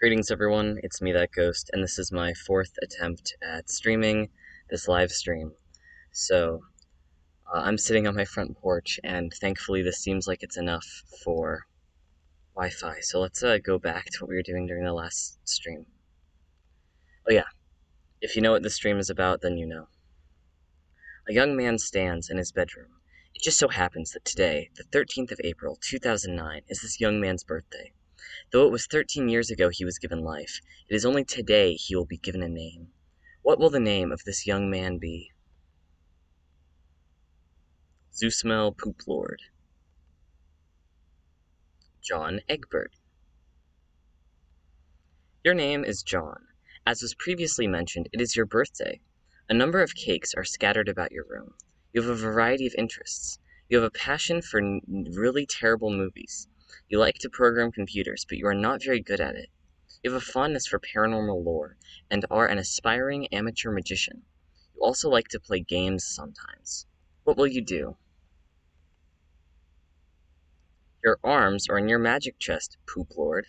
Greetings everyone, it's me, that ghost, and this is my fourth attempt at streaming this live stream. I'm sitting on my front porch, and thankfully this seems like it's enough for Wi-Fi. So let's go back to what we were doing during the last stream. Oh yeah, if you know what this stream is about, then you know. A young man stands in his bedroom. It just so happens that today, the 13th of April, 2009, is this young man's birthday. Though it was 13 years ago he was given life, it is only today he will be given a name. What will the name of this young man be? Zoosmel Poop Lord. John Egbert. Your name is John. As was previously mentioned, it is your birthday. A number of cakes are scattered about your room. You have a variety of interests. You have a passion for really terrible movies. You like to program computers, but you are not very good at it. You have a fondness for paranormal lore, and are an aspiring amateur magician. You also like to play games sometimes. What will you do? Your arms are in your magic chest, Poop Lord.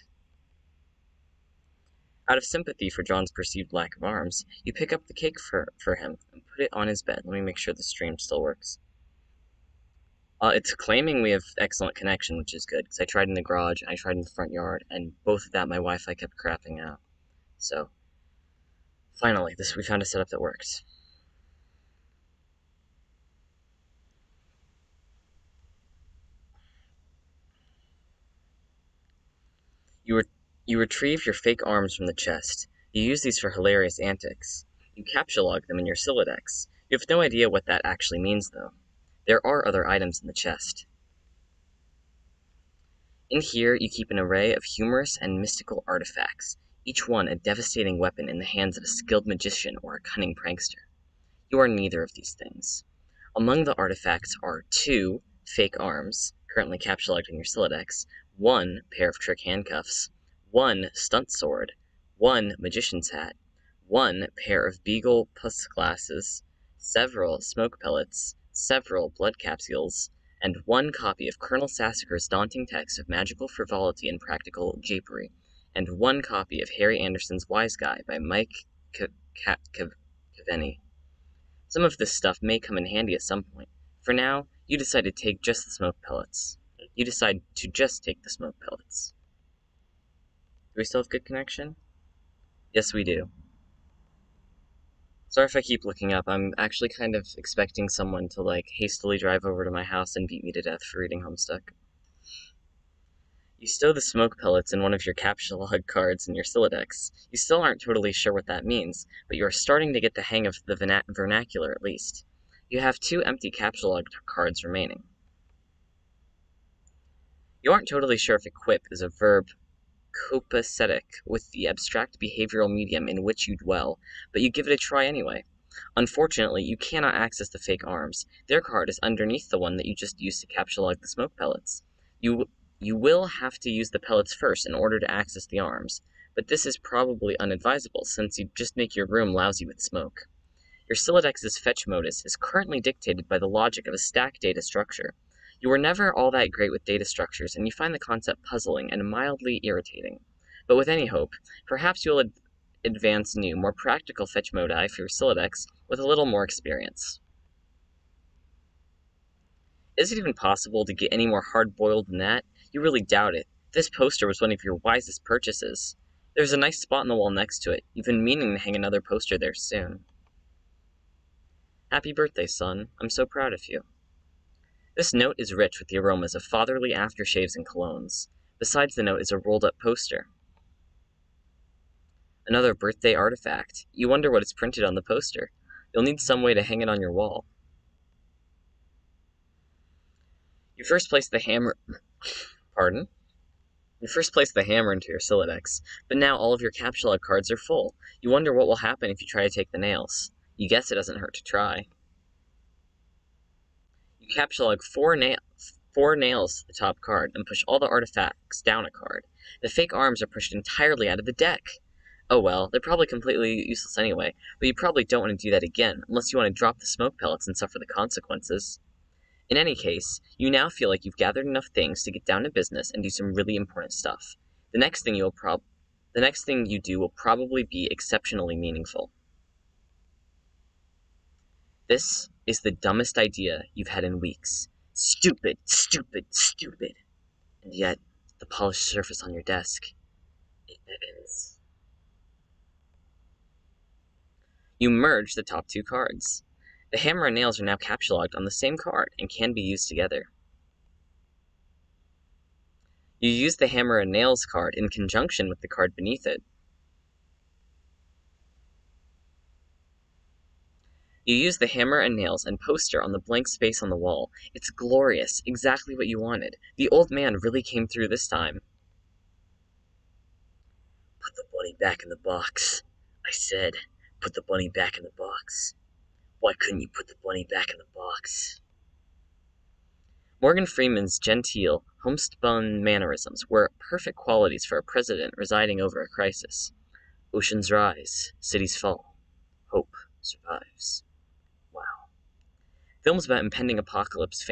Out of sympathy for John's perceived lack of arms, you pick up the cake for him and put it on his bed. Let me make sure the stream still works. It's claiming we have excellent connection, which is good, because I tried in the garage, and I tried in the front yard, and both of that my Wi-Fi kept crapping out. So, finally, we found a setup that works. You retrieve your fake arms from the chest. You use these for hilarious antics. You captcha-log them in your Sylladex. You have no idea what that actually means, though. There are other items in the chest. In here, you keep an array of humorous and mystical artifacts, each one a devastating weapon in the hands of a skilled magician or a cunning prankster. You are neither of these things. Among the artifacts are 2 fake arms, currently captcha-logged in your Sylladex, 1 pair of trick handcuffs, 1 stunt sword, 1 magician's hat, 1 pair of beagle puss glasses, several smoke pellets, several blood capsules, and 1 copy of Colonel Sassacre's daunting text of magical frivolity and practical japery, and 1 copy of Harry Anderson's Wise Guy by Mike Cavenny. Some of this stuff may come in handy at some point. For now, you decide to take just the smoke pellets. Do we still have good connection? Yes, we do. Sorry if I keep looking up. I'm actually kind of expecting someone to, hastily drive over to my house and beat me to death for reading Homestuck. You stow the smoke pellets in one of your captcha-log cards in your Sylladex. You still aren't totally sure what that means, but you are starting to get the hang of the vernacular at least. You have 2 empty captcha-log cards remaining. You aren't totally sure if equip is a verb copacetic with the abstract behavioral medium in which you dwell, but you give it a try anyway. Unfortunately, you cannot access the fake arms. Their card is underneath the one that you just used to captcha-log the smoke pellets. You will have to use the pellets first in order to access the arms, but this is probably unadvisable since you just make your room lousy with smoke. Your Syllodex's fetch modus is currently dictated by the logic of a stack data structure. You were never all that great with data structures, and you find the concept puzzling and mildly irritating. But with any hope, perhaps you'll advance new, more practical fetch modi for your Sylladex with a little more experience. Is it even possible to get any more hard-boiled than that? You really doubt it. This poster was one of your wisest purchases. There's a nice spot on the wall next to it. You've been meaning to hang another poster there soon. Happy birthday, son. I'm so proud of you. This note is rich with the aromas of fatherly aftershaves and colognes. Besides the note is a rolled-up poster. Another birthday artifact. You wonder what is printed on the poster. You'll need some way to hang it on your wall. You first place the hammer into your Sylladex, but now all of your captcha-log cards are full. You wonder what will happen if you try to take the nails. You guess it doesn't hurt to try. You captcha-log 4 nails to the top card and push all the artifacts down a card. The fake arms are pushed entirely out of the deck. Oh well, they're probably completely useless anyway, but you probably don't want to do that again, unless you want to drop the smoke pellets and suffer the consequences. In any case, you now feel like you've gathered enough things to get down to business and do some really important stuff. The next thing you'll The next thing you do will probably be exceptionally meaningful. This is the dumbest idea you've had in weeks. Stupid, stupid, stupid. And yet, the polished surface on your desk, it beckons. You merge the top two cards. The hammer and nails are now capsulized on the same card and can be used together. You use the hammer and nails card in conjunction with the card beneath it. You use the hammer and nails and poster on the blank space on the wall. It's glorious, exactly what you wanted. The old man really came through this time. Put the bunny back in the box. I said, put the bunny back in the box. Why couldn't you put the bunny back in the box? Morgan Freeman's genteel, homespun mannerisms were perfect qualities for a president residing over a crisis. Oceans rise, cities fall. Hope survives. Wow. Films about impending apocalypse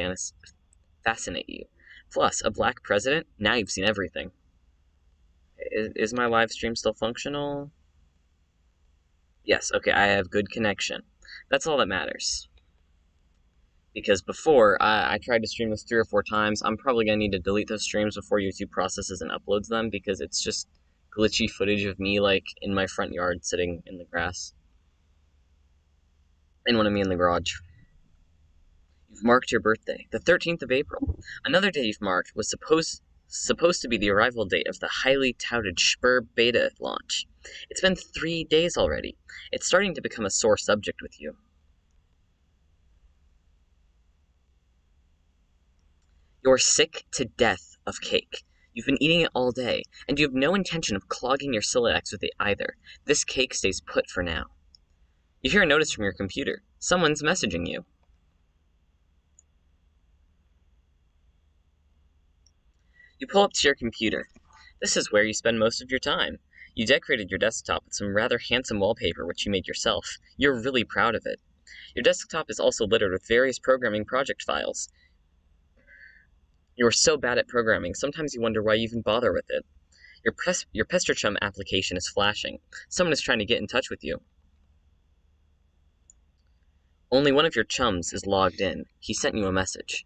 fascinate you. Plus, a black president? Now you've seen everything. Is my live stream still functional? Yes, okay, I have good connection. That's all that matters. Because before, I tried to stream this 3 or 4 times. I'm probably going to need to delete those streams before YouTube processes and uploads them, because it's just glitchy footage of me, like, in my front yard sitting in the grass. And one of me in the garage. You've marked your birthday, the 13th of April. Another day you've marked was supposed to be the arrival date of the highly touted Spur beta launch. It's been 3 days already. It's starting to become a sore subject with you. You're sick to death of cake. You've been eating it all day, and you have no intention of clogging your celiacs with it either. This cake stays put for now. You hear a notice from your computer. Someone's messaging you. You pull up to your computer. This is where you spend most of your time. You decorated your desktop with some rather handsome wallpaper which you made yourself. You're really proud of it. Your desktop is also littered with various programming project files. You're so bad at programming, sometimes you wonder why you even bother with it. Your Pesterchum application is flashing. Someone is trying to get in touch with you. Only one of your chums is logged in. He sent you a message.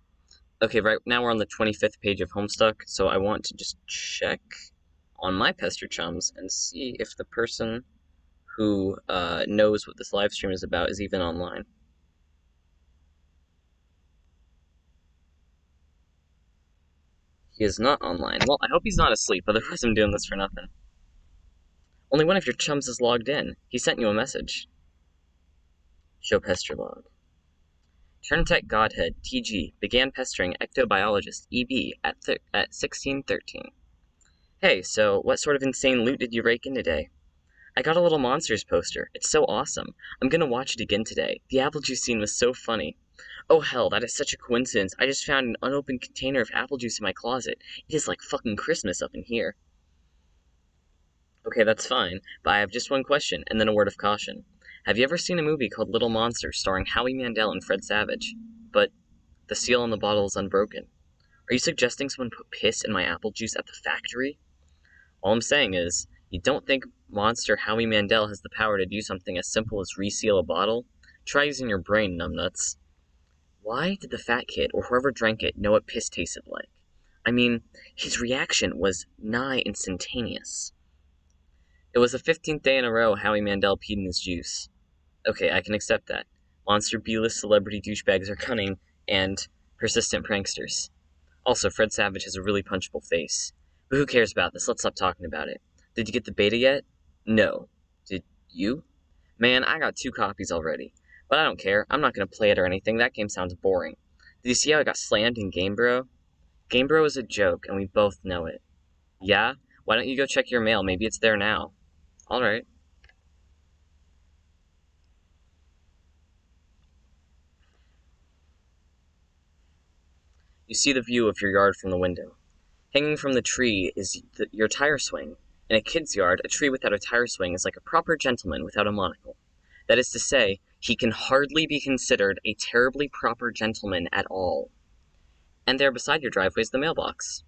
Okay, right now we're on the 25th page of Homestuck, so I want to just check on my Pesterchums and see if the person who knows what this live stream is about is even online. He is not online. Well, I hope he's not asleep, otherwise I'm doing this for nothing. Only one of your chums is logged in. He sent you a message. Show pester log. Turntech Godhead, TG, began pestering ectobiologist EB at 1613. Hey, so what sort of insane loot did you rake in today? I got a little Monsters poster. It's so awesome. I'm gonna watch it again today. The apple juice scene was so funny. Oh hell, that is such a coincidence. I just found an unopened container of apple juice in my closet. It is like fucking Christmas up in here. Okay, that's fine, but I have just one question, and then a word of caution. Have you ever seen a movie called Little Monsters starring Howie Mandel and Fred Savage? But the seal on the bottle is unbroken. Are you suggesting someone put piss in my apple juice at the factory? All I'm saying is, you don't think monster Howie Mandel has the power to do something as simple as reseal a bottle? Try using your brain, numbnuts. Why did the fat kid, or whoever drank it, know what piss tasted like? I mean, his reaction was nigh instantaneous. It was the 15th day in a row Howie Mandel peed in his juice. Okay, I can accept that. Monster B-list celebrity douchebags are cunning and persistent pranksters. Also, Fred Savage has a really punchable face. But who cares about this? Let's stop talking about it. Did you get the beta yet? No. Did you? Man, I got 2 copies already. But I don't care. I'm not going to play it or anything. That game sounds boring. Did you see how I got slammed in Game Bro? Game Bro is a joke, and we both know it. Yeah? Why don't you go check your mail? Maybe it's there now. Alright. You see the view of your yard from the window. Hanging from the tree is your tire swing. In a kid's yard, a tree without a tire swing is like a proper gentleman without a monocle. That is to say, he can hardly be considered a terribly proper gentleman at all. And there beside your driveway is the mailbox.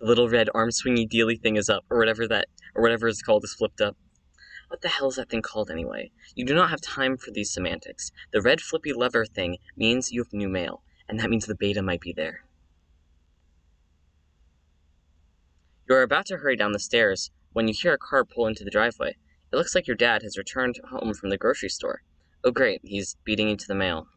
The little red arm-swingy dealy thing is up, or whatever it's called is flipped up. What the hell is that thing called anyway? You do not have time for these semantics. The red flippy lever thing means you have new mail, and that means the beta might be there. You are about to hurry down the stairs when you hear a car pull into the driveway. It looks like your dad has returned home from the grocery store. Oh great, he's beating you to the mail.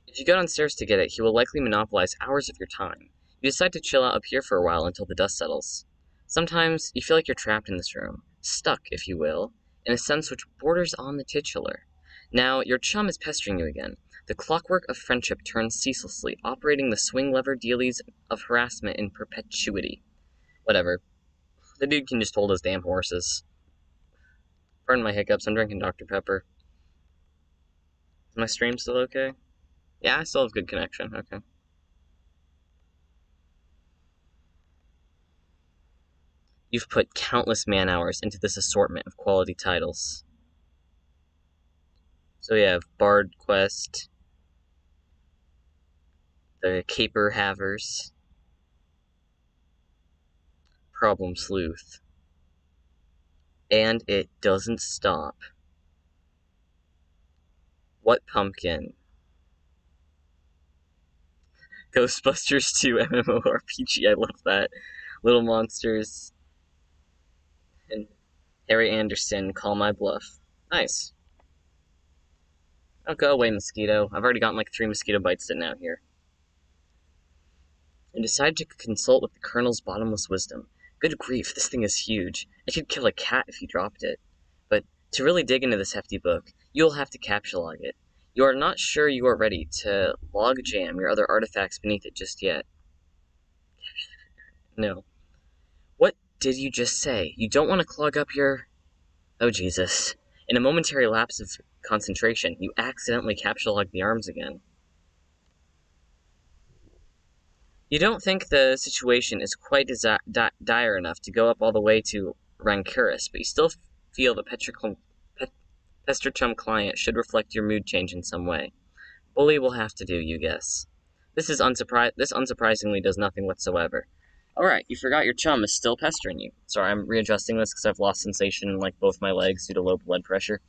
If you go downstairs to get it, he will likely monopolize hours of your time. You decide to chill out up here for a while until the dust settles. Sometimes you feel like you're trapped in this room, stuck, if you will, in a sense which borders on the titular. Now, your chum is pestering you again. The clockwork of friendship turns ceaselessly, operating the swing lever dealies of harassment in perpetuity. Whatever. The dude can just hold his damn horses. Pardon my hiccups, I'm drinking Dr. Pepper. Is my stream still okay? Yeah, I still have good connection, okay. You've put countless man-hours into this assortment of quality titles. So we have Bard Quest, the Caper Havers, Problem Sleuth, and it doesn't stop. What Pumpkin? Ghostbusters 2 MMORPG, I love that. Little Monsters, and Harry Anderson, Call My Bluff. Nice. Oh, go away, mosquito. I've already gotten like 3 mosquito bites sitting out here. And decide to consult with the Colonel's bottomless wisdom. Good grief, this thing is huge. It could kill a cat if you dropped it. But to really dig into this hefty book, you'll have to capture log it. You are not sure you are ready to log jam your other artifacts beneath it just yet. No. What did you just say? You don't want to clog up your... Oh, Jesus. In a momentary lapse of concentration, you accidentally capture log the arms again. You don't think the situation is quite dire enough to go up all the way to Rancorous, but you still feel the Pesterchum client should reflect your mood change in some way. Bully will have to do, you guess. This unsurprisingly does nothing whatsoever. Alright, you forgot your chum is still pestering you. Sorry, I'm readjusting this because I've lost sensation in like both my legs due to low blood pressure.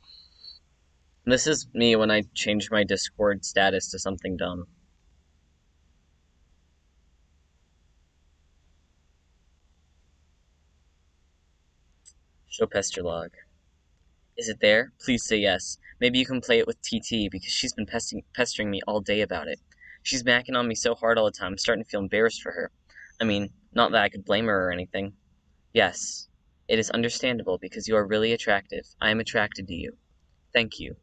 This is me when I change my Discord status to something dumb. Show pester log. Is it there? Please say yes. Maybe you can play it with TT, because she's been pestering me all day about it. She's macking on me so hard all the time, I'm starting to feel embarrassed for her. I mean, not that I could blame her or anything. Yes. It is understandable, because you are really attractive. I am attracted to you. Thank you.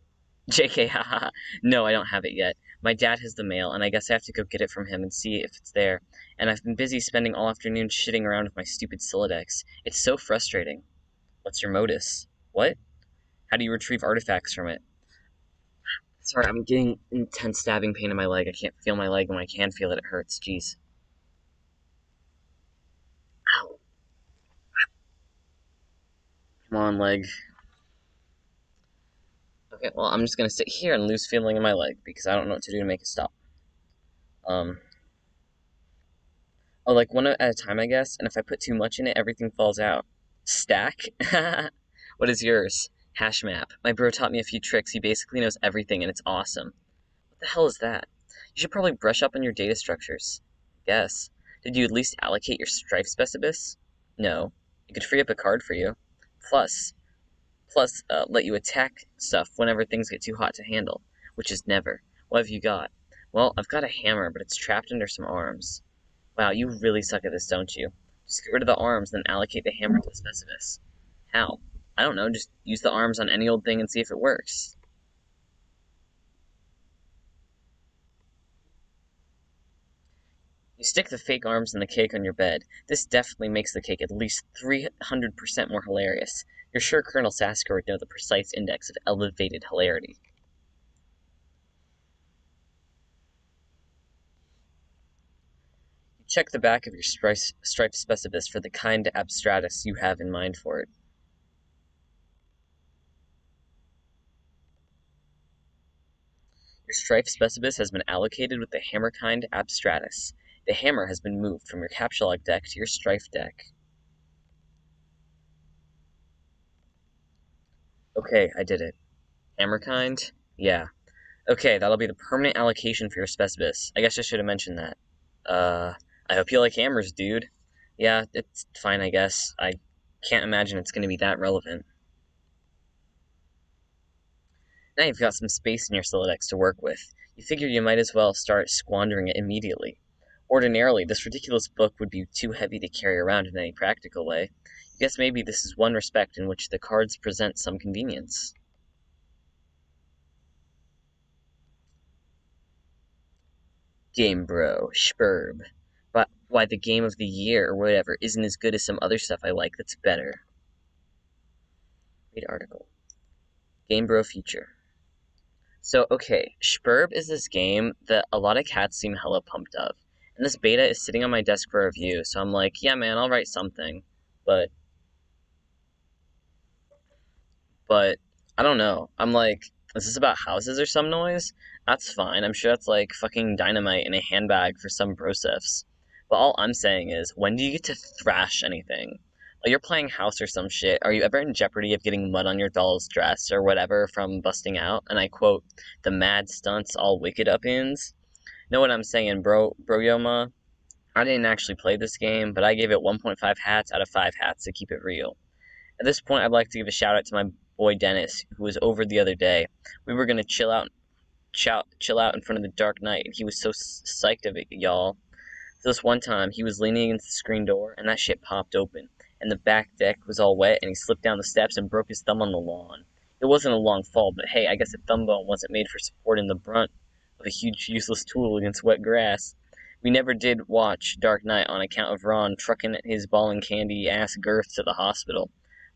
JK, haha. No, I don't have it yet. My dad has the mail, and I guess I have to go get it from him and see if it's there. And I've been busy spending all afternoon shitting around with my stupid Sylladex. It's so frustrating. What's your modus? What? How do you retrieve artifacts from it? Sorry, I'm getting intense stabbing pain in my leg. I can't feel my leg, and when I can feel it, it hurts. Jeez. Ow. Come on, leg. Okay, well, I'm just gonna sit here and lose feeling in my leg, because I don't know what to do to make it stop. Oh, like one at a time, I guess, and if I put too much in it, everything falls out. Stack? What is yours? Hash map. My bro taught me a few tricks. He basically knows everything, and it's awesome. What the hell is that? You should probably brush up on your data structures. Guess. Did you at least allocate your strife specibus? No. It could free up a card for you. Plus, let you attack stuff whenever things get too hot to handle, which is never. What have you got? Well, I've got a hammer, but it's trapped under some arms. Wow, you really suck at this, don't you? Just get rid of the arms, then allocate the hammer to the specibus. How? I don't know, just use the arms on any old thing and see if it works. You stick the fake arms in the cake on your bed. This definitely makes the cake at least 300% more hilarious. You're sure Colonel Sasker would know the precise index of elevated hilarity. You check the back of your striped specibus for the kind abstratus you have in mind for it. Your striped specibus has been allocated with the hammer kind abstratus. The hammer has been moved from your capture-log deck to your strife deck. Okay, I did it. Hammer kind? Yeah. Okay, that'll be the permanent allocation for your specibus. I guess I should have mentioned that. I hope you like hammers, dude. Yeah, it's fine, I guess. I can't imagine it's gonna be that relevant. Now you've got some space in your Solidex to work with. You figure you might as well start squandering it immediately. Ordinarily, this ridiculous book would be too heavy to carry around in any practical way. I guess maybe this is one respect in which the cards present some convenience. Game Bro, Spurb. But why the game of the year or whatever isn't as good as some other stuff I like that's better. Read article. Game Bro Future. So, okay, Spurb is this game that a lot of cats seem hella pumped of. And this beta is sitting on my desk for review, so I'm like, yeah, man, I'll write something. But I don't know. I'm like, is this about houses or some noise? That's fine. I'm sure that's like fucking dynamite in a handbag for some brosifs. But all I'm saying is, when do you get to thrash anything? Like, you're playing house or some shit. Are you ever in jeopardy of getting mud on your doll's dress or whatever from busting out? And I quote, the mad stunts all wicked up-ins. Know what I'm saying, bro Yoma? I didn't actually play this game, but I gave it 1.5 hats out of 5 hats to keep it real. At this point, I'd like to give a shout out to my boy Dennis, who was over the other day. We were gonna chill out in front of the Dark Knight, and he was so psyched of it, y'all. So this one time, he was leaning against the screen door, and that shit popped open, and the back deck was all wet, and he slipped down the steps and broke his thumb on the lawn. It wasn't a long fall, but hey, I guess a thumb bone wasn't made for supporting the brunt of a huge useless tool against wet grass. We never did watch Dark Knight on account of Ron trucking his ball and candy ass girth to the hospital.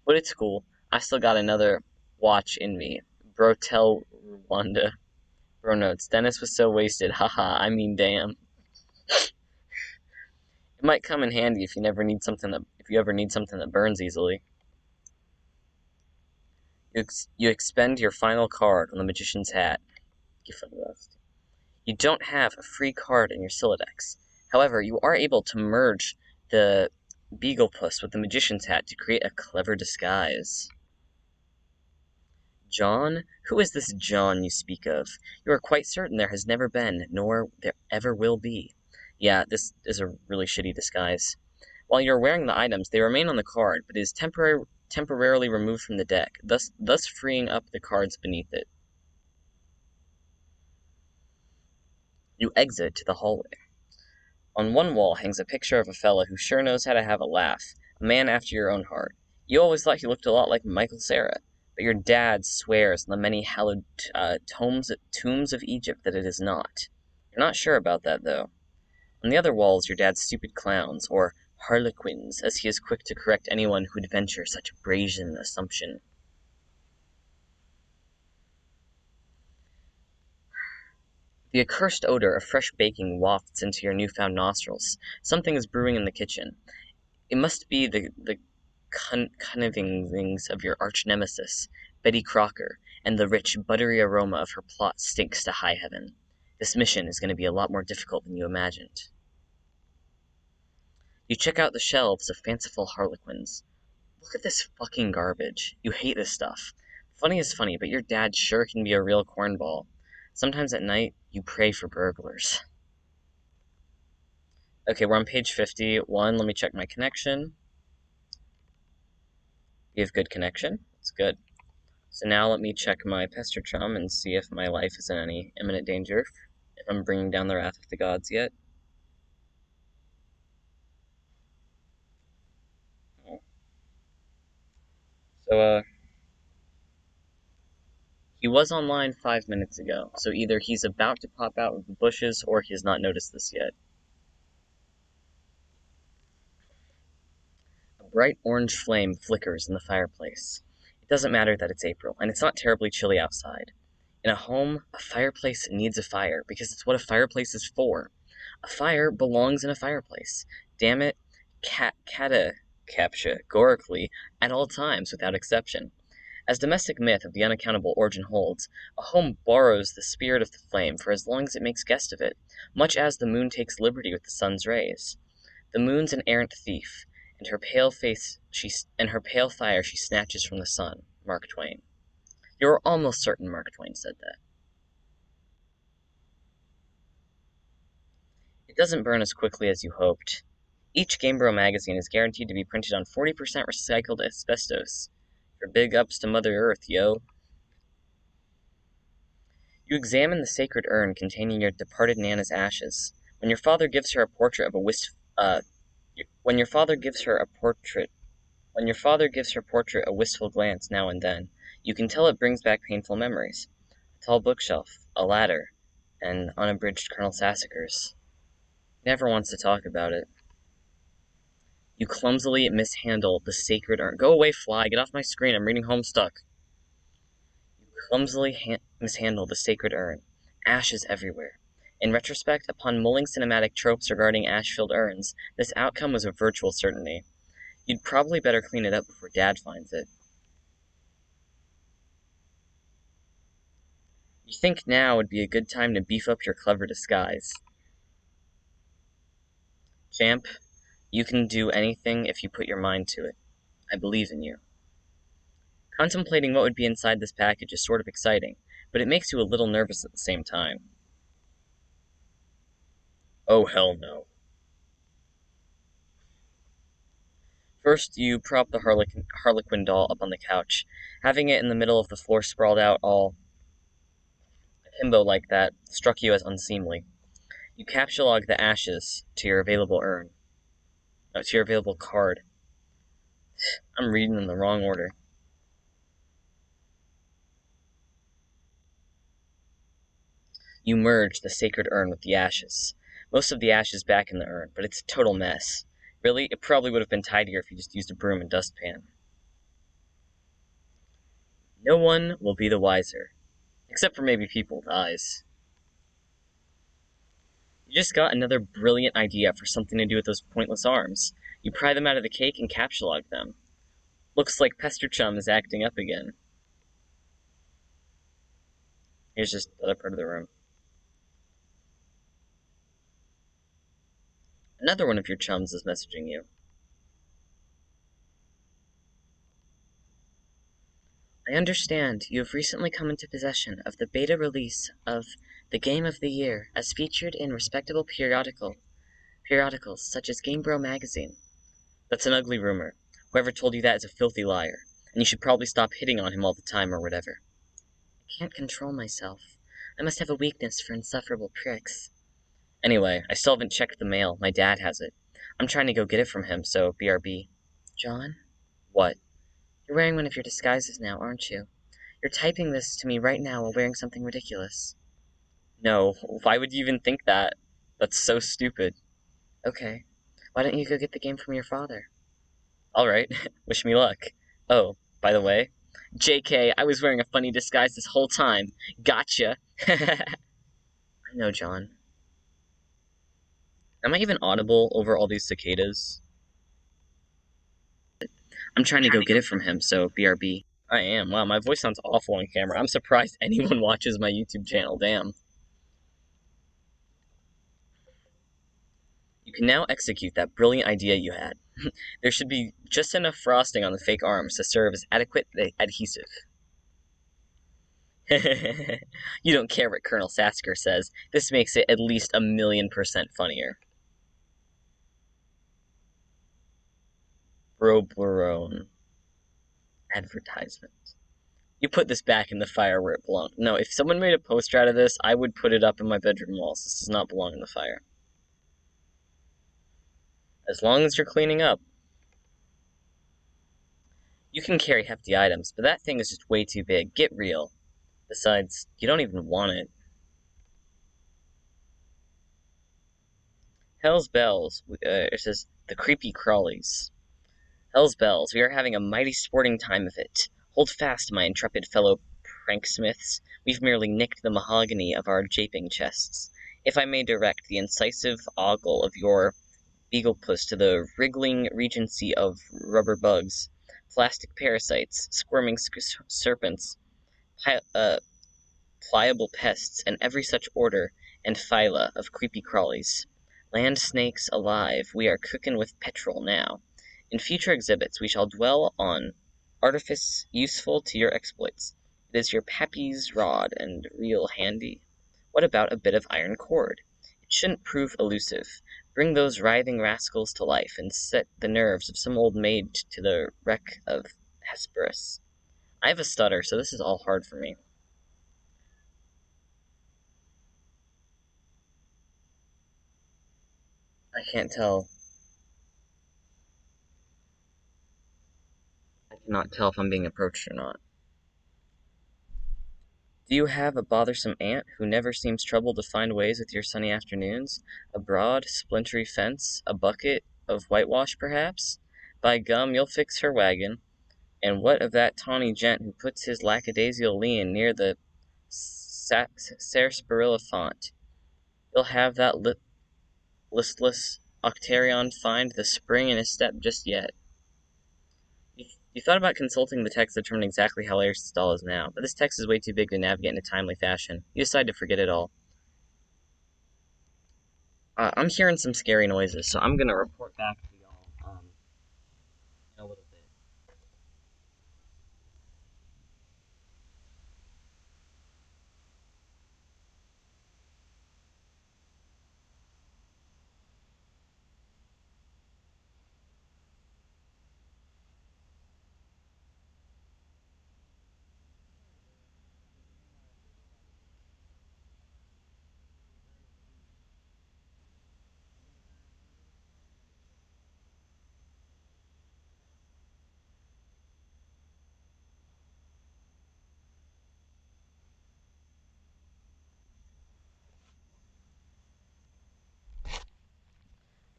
But it's cool. I still got another watch in me. Bro tell Rwanda. Bro notes, Dennis was so wasted, haha, I mean damn. It might come in handy if you ever need something that burns easily. You expend your final card on the Magician's Hat. You don't have a free card in your Solidex. However, you are able to merge the Beaglepuss with the Magician's Hat to create a clever disguise. John? Who is this John you speak of? You are quite certain there has never been, nor there ever will be. Yeah, this is a really shitty disguise. While you're wearing the items, they remain on the card, but it is temporarily removed from the deck, thus freeing up the cards beneath it. You exit to the hallway. On one wall hangs a picture of a fella who sure knows how to have a laugh, a man after your own heart. You always thought he looked a lot like Michael Cera, but your dad swears on the many hallowed tombs of Egypt that it is not. You're not sure about that, though. On the other wall is your dad's stupid clowns, or harlequins, as he is quick to correct anyone who'd venture such a brazen assumption. The accursed odor of fresh baking wafts into your newfound nostrils. Something is brewing in the kitchen. It must be the connivings of your arch-nemesis, Betty Crocker, and the rich, buttery aroma of her plot stinks to high heaven. This mission is going to be a lot more difficult than you imagined. You check out the shelves of fanciful harlequins. Look at this fucking garbage. You hate this stuff. Funny is funny, but your dad sure can be a real cornball. Sometimes at night, you pray for burglars. Okay, we're on page 51. Let me check my connection. We have good connection. That's good. So now let me check my pester chum and see if my life is in any imminent danger, if I'm bringing down the wrath of the gods yet. So, he was online 5 minutes ago, so either he's about to pop out of the bushes or he has not noticed this yet. A bright orange flame flickers in the fireplace. It doesn't matter that it's April, and it's not terribly chilly outside. In a home, a fireplace needs a fire, because it's what a fireplace is for. A fire belongs in a fireplace. Damn it, categorically, at all times, without exception. As domestic myth of the unaccountable origin holds, a home borrows the spirit of the flame for as long as it makes guest of it, much as the moon takes liberty with the sun's rays. The moon's an errant thief, and her pale fire she snatches from the sun. Mark Twain. You are almost certain Mark Twain said that. It doesn't burn as quickly as you hoped. Each Gamebro magazine is guaranteed to be printed on 40% recycled asbestos. For big ups to Mother Earth, yo. You examine the sacred urn containing your departed Nana's ashes. When your father gives her a portrait, a wistful glance now and then, you can tell it brings back painful memories. A tall bookshelf, a ladder, and unabridged Colonel Sassacres. Never wants to talk about it. You clumsily mishandle the sacred urn. Go away, fly. Get off my screen. I'm reading Homestuck. You clumsily mishandle the sacred urn. Ashes everywhere. In retrospect, upon mulling cinematic tropes regarding ash-filled urns, this outcome was a virtual certainty. You'd probably better clean it up before Dad finds it. You think now would be a good time to beef up your clever disguise. Champ, you can do anything if you put your mind to it. I believe in you. Contemplating what would be inside this package is sort of exciting, but it makes you a little nervous at the same time. Oh, hell no. First, you prop the Harlequin doll up on the couch. Having it in the middle of the floor sprawled out all himbo like that struck you as unseemly. You capsulog the ashes to your available card. I'm reading in the wrong order. You merge the sacred urn with the ashes. Most of the ashes back in the urn, but it's a total mess. Really, it probably would have been tidier if you just used a broom and dustpan. No one will be the wiser. Except for maybe people with eyes. You just got another brilliant idea for something to do with those pointless arms. You pry them out of the cake and capsulog them. Looks like Pester Chum is acting up again. Here's just the other part of the room. Another one of your chums is messaging you. I understand you have recently come into possession of the beta release of the Game of the Year as featured in respectable periodicals such as Gamebro magazine. That's an ugly rumor. Whoever told you that is a filthy liar, and you should probably stop hitting on him all the time or whatever. I can't control myself. I must have a weakness for insufferable pricks. Anyway, I still haven't checked the mail. My dad has it. I'm trying to go get it from him, so BRB. John? What? You're wearing one of your disguises now, aren't you? You're typing this to me right now while wearing something ridiculous. No, why would you even think that? That's so stupid. Okay. Why don't you go get the game from your father? Alright, wish me luck. Oh, by the way, JK, I was wearing a funny disguise this whole time. Gotcha. I know, John. Am I even audible over all these cicadas? I'm trying to go get it from him, so BRB. I am. Wow, my voice sounds awful on camera. I'm surprised anyone watches my YouTube channel, damn. You can now execute that brilliant idea you had. There should be just enough frosting on the fake arms to serve as adequate adhesive. You don't care what Colonel Sasker says. This makes it at least 1,000,000% funnier. Roblerone. Advertisement. You put this back in the fire where it belonged. No, if someone made a poster out of this, I would put it up in my bedroom walls. This does not belong in the fire. As long as you're cleaning up. You can carry hefty items, but that thing is just way too big. Get real. Besides, you don't even want it. Hell's Bells. It says, the creepy crawlies. Hell's Bells, we are having a mighty sporting time of it. Hold fast, my intrepid fellow pranksmiths. We've merely nicked the mahogany of our japing chests. If I may direct the incisive ogle of your beaglepuss to the wriggling regency of rubber bugs, plastic parasites, squirming serpents, pi pliable pests, and every such order and phyla of creepy crawlies. Land snakes alive, we are cooking with petrol now. In future exhibits, we shall dwell on artifice useful to your exploits. It is your pappy's rod and real handy. What about a bit of iron cord? It shouldn't prove elusive. Bring those writhing rascals to life and set the nerves of some old maid to the wreck of Hesperus. I have a stutter, so this is all hard for me. I can't tell. I cannot tell if I'm being approached or not. Do you have a bothersome aunt who never seems troubled to find ways with your sunny afternoons? A broad, splintery fence? A bucket of whitewash, perhaps? By gum, you'll fix her wagon. And what of that tawny gent who puts his lackadaisical lien near the sarsaparilla font? You'll have that listless octarion find the spring in his step just yet. You thought about consulting the text to determine exactly how Aristotle is now, but this text is way too big to navigate in a timely fashion. You decide to forget it all. I'm hearing some scary noises, so I'm gonna report back to y'all in a little bit.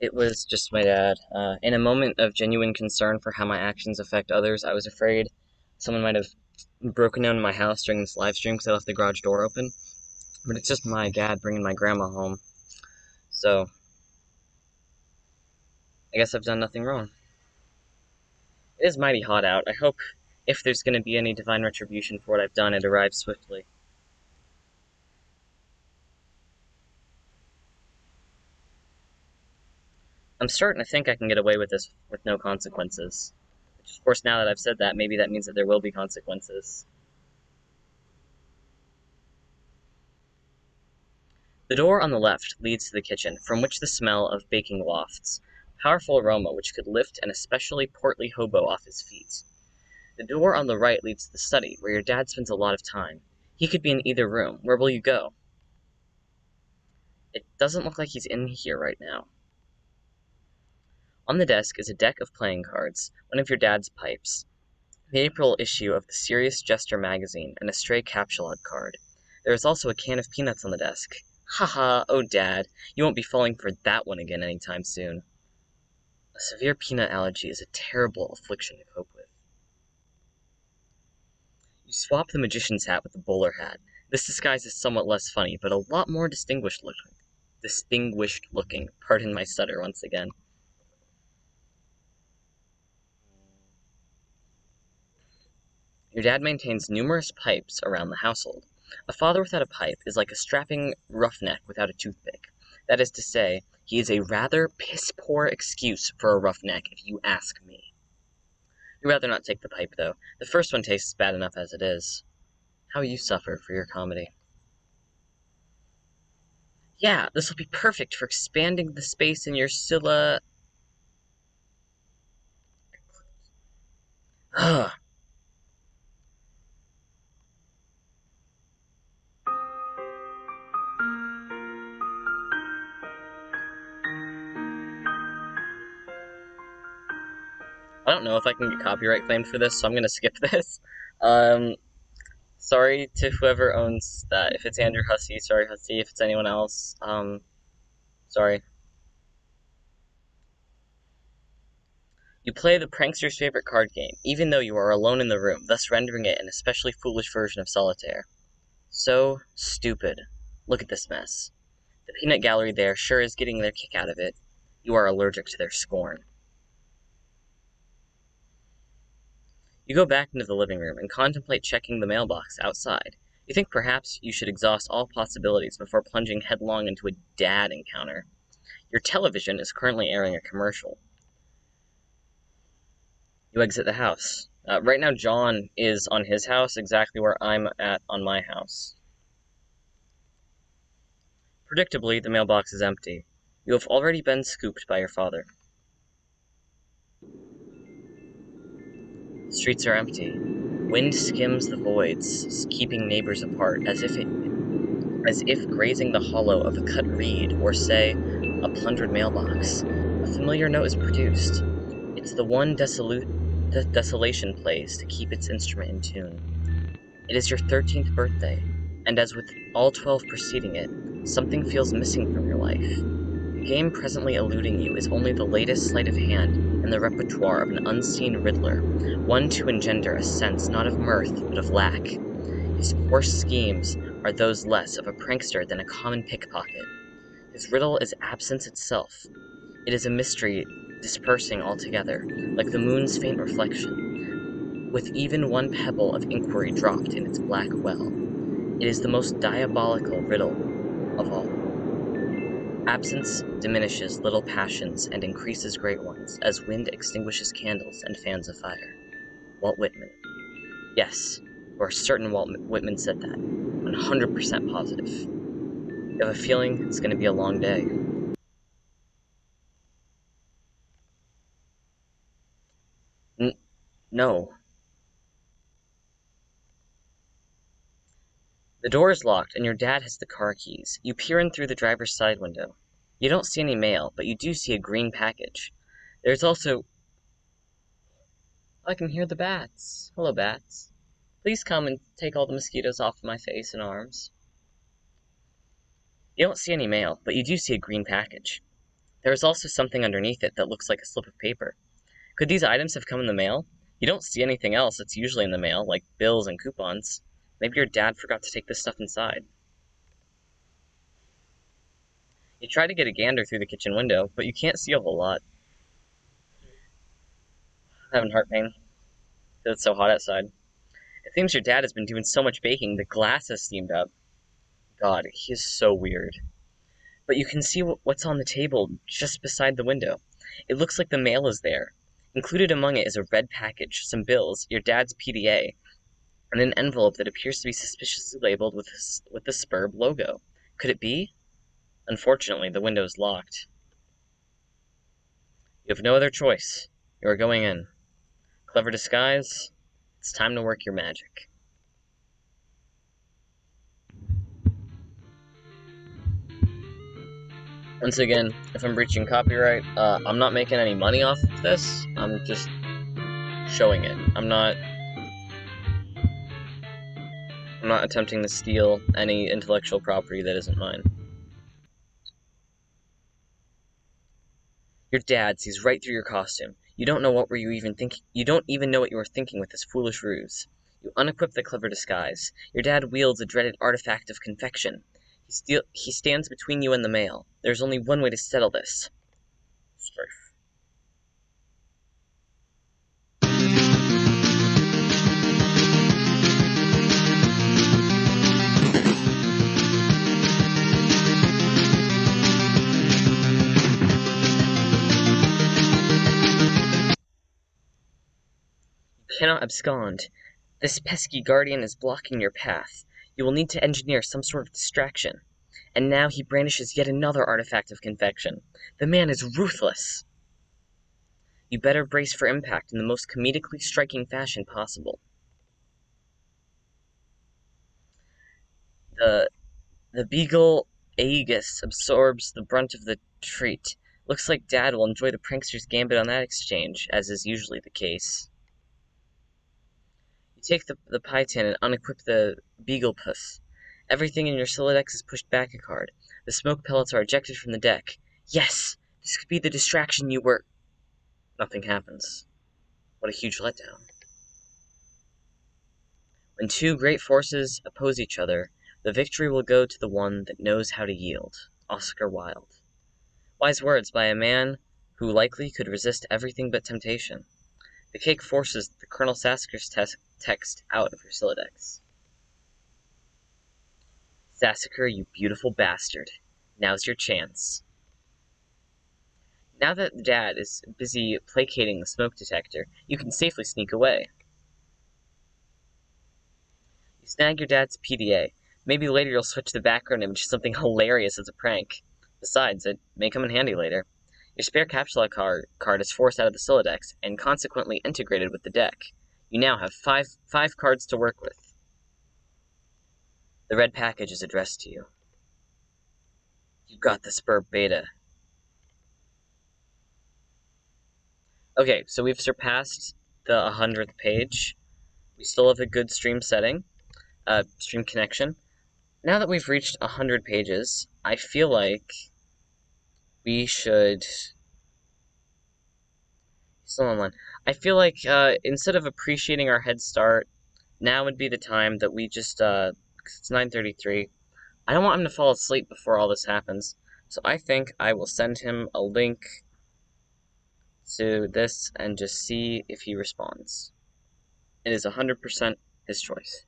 It was just my dad. In a moment of genuine concern for how my actions affect others, I was afraid someone might have broken into my house during this live stream because I left the garage door open. But it's just my dad bringing my grandma home. So, I guess I've done nothing wrong. It is mighty hot out. I hope if there's going to be any divine retribution for what I've done, it arrives swiftly. I'm starting to think I can get away with this with no consequences. Which, of course, now that I've said that, maybe that means that there will be consequences. The door on the left leads to the kitchen, from which the smell of baking wafts. Powerful aroma which could lift an especially portly hobo off his feet. The door on the right leads to the study, where your dad spends a lot of time. He could be in either room. Where will you go? It doesn't look like he's in here right now. On the desk is a deck of playing cards, one of your dad's pipes, the April issue of the Serious Jester magazine, and a stray capsuled card. There is also a can of peanuts on the desk. Haha, oh dad, you won't be falling for that one again anytime soon. A severe peanut allergy is a terrible affliction to cope with. You swap the magician's hat with the bowler hat. This disguise is somewhat less funny, but a lot more distinguished looking. Pardon my stutter once again. Your dad maintains numerous pipes around the household. A father without a pipe is like a strapping roughneck without a toothpick. That is to say, he is a rather piss-poor excuse for a roughneck, if you ask me. You'd rather not take the pipe, though. The first one tastes bad enough as it is. How you suffer for your comedy. Yeah, this will be perfect for expanding the space in your Scylla. Ugh. I don't know if I can get copyright claimed for this, so I'm gonna skip this. Sorry to whoever owns that. If it's Andrew Hussey, sorry Hussey. If it's anyone else, sorry. You play the prankster's favorite card game, even though you are alone in the room, thus rendering it an especially foolish version of solitaire. So stupid. Look at this mess. The peanut gallery there sure is getting their kick out of it. You are allergic to their scorn. You go back into the living room and contemplate checking the mailbox outside. You think perhaps you should exhaust all possibilities before plunging headlong into a dad encounter. Your television is currently airing a commercial. You exit the house. Right now, John is on his house, exactly where I'm at on my house. Predictably, the mailbox is empty. You have already been scooped by your father. The streets are empty. Wind skims the voids, keeping neighbors apart, as if grazing the hollow of a cut reed, or say, a plundered mailbox. A familiar note is produced. It's the one desolation plays to keep its instrument in tune. It is your 13th birthday, and as with all 12 preceding it, something feels missing from your life. The game presently eluding you is only the latest sleight of hand in the repertoire of an unseen riddler, one to engender a sense not of mirth, but of lack. His coarse schemes are those less of a prankster than a common pickpocket. His riddle is absence itself. It is a mystery dispersing altogether, like the moon's faint reflection, with even one pebble of inquiry dropped in its black well. It is the most diabolical riddle of all. Absence diminishes little passions and increases great ones, as wind extinguishes candles and fans a fire. Walt Whitman. Yes, or certain Walt Whitman said that. 100% positive. You have a feeling it's going to be a long day. No. The door is locked, and your dad has the car keys. You peer in through the driver's side window. You don't see any mail, but you do see a green package. There's also... I can hear the bats. Hello, bats. Please come and take all the mosquitoes off of my face and arms. You don't see any mail, but you do see a green package. There is also something underneath it that looks like a slip of paper. Could these items have come in the mail? You don't see anything else that's usually in the mail, like bills and coupons. Maybe your dad forgot to take this stuff inside. You try to get a gander through the kitchen window, but you can't see a whole lot. I'm having heart pain. It's so hot outside. It seems your dad has been doing so much baking, the glass has steamed up. God, he is so weird. But you can see what's on the table just beside the window. It looks like the mail is there. Included among it is a red package, some bills, your dad's PDA, and an envelope that appears to be suspiciously labeled with the Spurb logo. Could it be? Unfortunately, the window is locked. You have no other choice. You are going in. Clever disguise. It's time to work your magic. Once again, if I'm breaching copyright, I'm not making any money off of this. I'm just showing it. I'm not attempting to steal any intellectual property that isn't mine. Your dad sees right through your costume. You don't know what you even know what you were thinking with this foolish ruse. You unequip the clever disguise. Your dad wields a dreaded artifact of confection. He stands between you and the mail. There's only one way to settle this. Strife. You cannot abscond. This pesky guardian is blocking your path. You will need to engineer some sort of distraction. And now he brandishes yet another artifact of confection. The man is ruthless. You better brace for impact in the most comedically striking fashion possible. The beagle Aegis absorbs the brunt of the treat. Looks like Dad will enjoy the prankster's gambit on that exchange, as is usually the case. You take the pie tin and unequip the beagle puss. Everything in your Solidex is pushed back a card. The smoke pellets are ejected from the deck. Yes! This could be the distraction you were... Nothing happens. What a huge letdown. When two great forces oppose each other, the victory will go to the one that knows how to yield. Oscar Wilde. Wise words by a man who likely could resist everything but temptation. The cake forces the Colonel Sassacre's text out of your Sylladex. Sassacre, you beautiful bastard. Now's your chance. Now that Dad is busy placating the smoke detector, you can safely sneak away. You snag your dad's PDA. Maybe later you'll switch the background image to something hilarious as a prank. Besides, it may come in handy later. Your spare capsule card is forced out of the Sylladex and consequently integrated with the deck. You now have five cards to work with. The red package is addressed to you. You got the Spur Beta. Okay, so we've surpassed the 100th page. We still have a good stream setting, stream connection. Now that we've reached 100 pages, I feel like we should... Still online. I feel like instead of appreciating our head start, now would be the time that we just, 'cause it's 9:33. I don't want him to fall asleep before all this happens. So I think I will send him a link to this and just see if he responds. It is 100% his choice.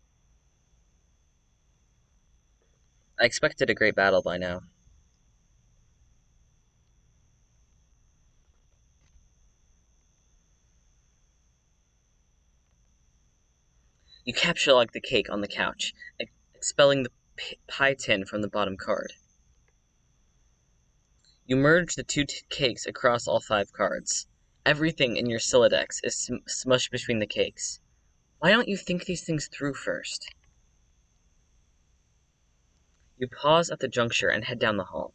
I expected a great battle by now. You capture like the cake on the couch, expelling the pie tin from the bottom card. You merge the two cakes across all 5 cards. Everything in your Sylladex is smushed between the cakes. Why don't you think these things through first? You pause at the juncture and head down the hall.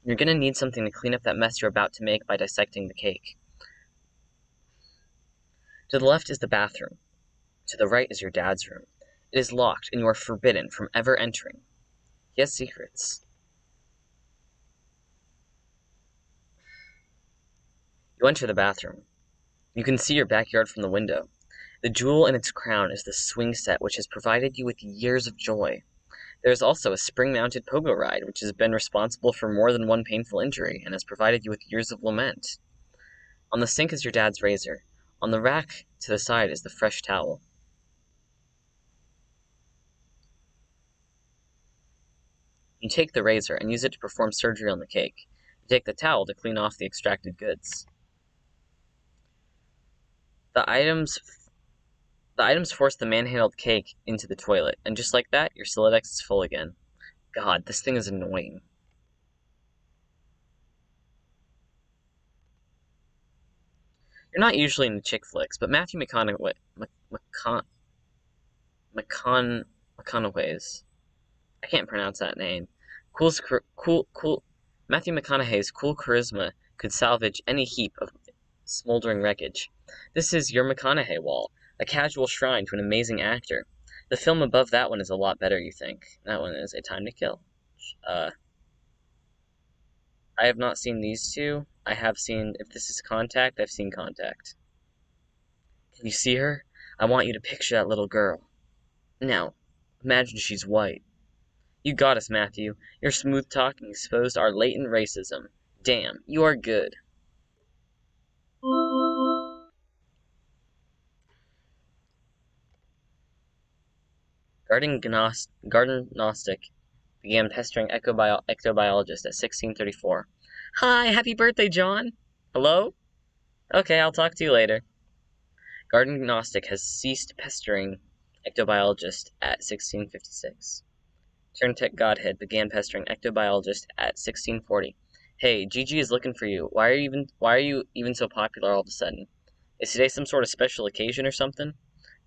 You're gonna need something to clean up that mess you're about to make by dissecting the cake. To the left is the bathroom. To the right is your dad's room. It is locked and you are forbidden from ever entering. He has secrets. You enter the bathroom. You can see your backyard from the window. The jewel in its crown is the swing set which has provided you with years of joy. There is also a spring-mounted pogo ride which has been responsible for more than one painful injury and has provided you with years of lament. On the sink is your dad's razor. On the rack to the side is the fresh towel. You take the razor and use it to perform surgery on the cake. You take the towel to clean off the extracted goods. The items force the manhandled cake into the toilet, and just like that, your Sylladex is full again. God, this thing is annoying. You're not usually into chick flicks, but Matthew McConaughey's, I can't pronounce that name. Matthew McConaughey's cool charisma could salvage any heap of smoldering wreckage. This is your McConaughey wall, a casual shrine to an amazing actor. The film above that one is a lot better, you think. That one is A Time to Kill. I have not seen these two. I have seen, if this is Contact, I've seen Contact. Can you see her? I want you to picture that little girl. Now, imagine she's white. You got us, Matthew. Your smooth talking exposed our latent racism. Damn, you are good. Garden Gnostic began pestering ectobiologist at 1634. Hi, happy birthday, John. Hello? Okay, I'll talk to you later. Garden Gnostic has ceased pestering ectobiologist at 1656. Turntech Godhead began pestering ectobiologist at 1640. Hey, Gigi is looking for you. Why are you even so popular all of a sudden? Is today some sort of special occasion or something?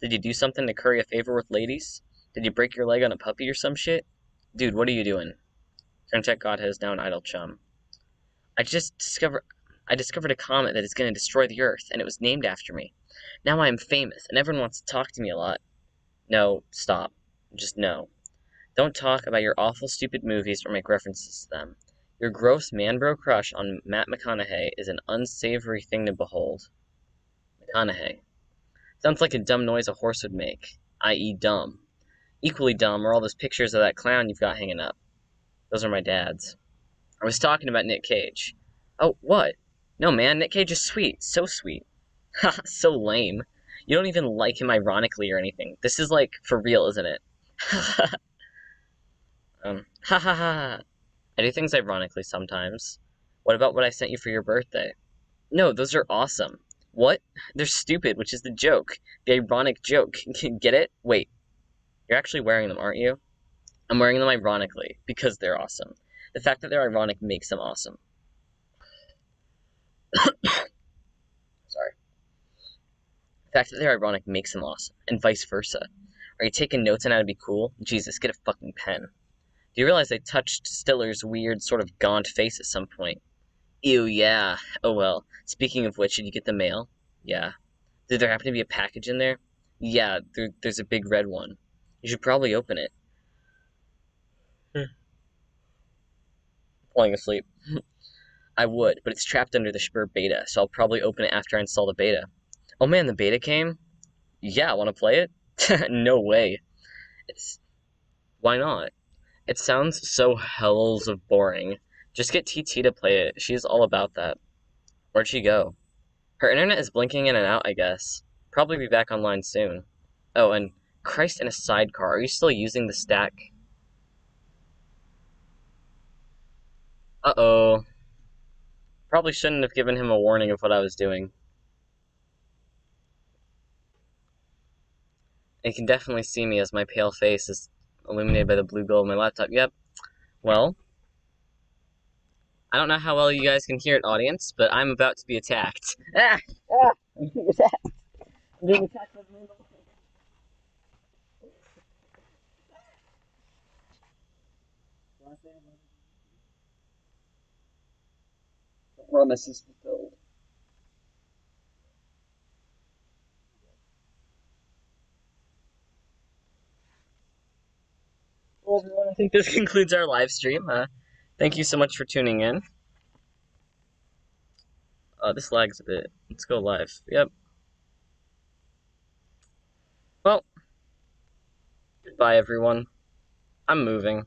Did you do something to curry a favor with ladies? Did you break your leg on a puppy or some shit? Dude, what are you doing? Turntech Godhead is now an idle chum. I discovered a comet that is going to destroy the Earth, and it was named after me. Now I am famous, and everyone wants to talk to me a lot. No, stop. Just no. Don't talk about your awful stupid movies or make references to them. Your gross man-bro crush on Matt McConaughey is an unsavory thing to behold. McConaughey. Sounds like a dumb noise a horse would make, i.e. dumb. Equally dumb are all those pictures of that clown you've got hanging up. Those are my dad's. I was talking about Nick Cage. Oh, what? No, man, Nick Cage is sweet. So sweet. Ha, so lame. You don't even like him ironically or anything. This is like for real, isn't it? Ha ha ha. I do things ironically sometimes. What about what I sent you for your birthday? No, those are awesome. What? They're stupid, which is the joke. The ironic joke. Get it? Wait, you're actually wearing them, aren't you? I'm wearing them ironically, because they're awesome. The fact that they're ironic makes them awesome. Sorry. The fact that they're ironic makes them awesome, and vice versa. Are you taking notes on how to be cool? Jesus, get a fucking pen. Do you realize I touched Stiller's weird, sort of gaunt face at some point? Ew, yeah. Oh well. Speaking of which, did you get the mail? Yeah. Did there happen to be a package in there? Yeah, there's a big red one. You should probably open it. Falling asleep. I would, but it's trapped under the Spur beta, so I'll probably open it after I install the beta. Oh man, the beta came? Yeah, wanna play it? No way. It's Why not? It sounds so hells of boring. Just get TT to play it. She's all about that. Where'd she go? Her internet is blinking in and out, I guess. Probably be back online soon. Oh, and Christ in a sidecar. Are you still using the stack? Uh-oh. Probably shouldn't have given him a warning of what I was doing. You can definitely see me as my pale face is illuminated by the blue glow of my laptop. Yep. Well, I don't know how well you guys can hear it, audience, but I'm about to be attacked. Ah! Ah! I'm being attacked. I'm being attacked by the moon. The promise is fulfilled. Well, everyone, I think this concludes our live stream. Thank you so much for tuning in. This lags a bit. Let's go live. Yep. Well, goodbye, everyone. I'm moving.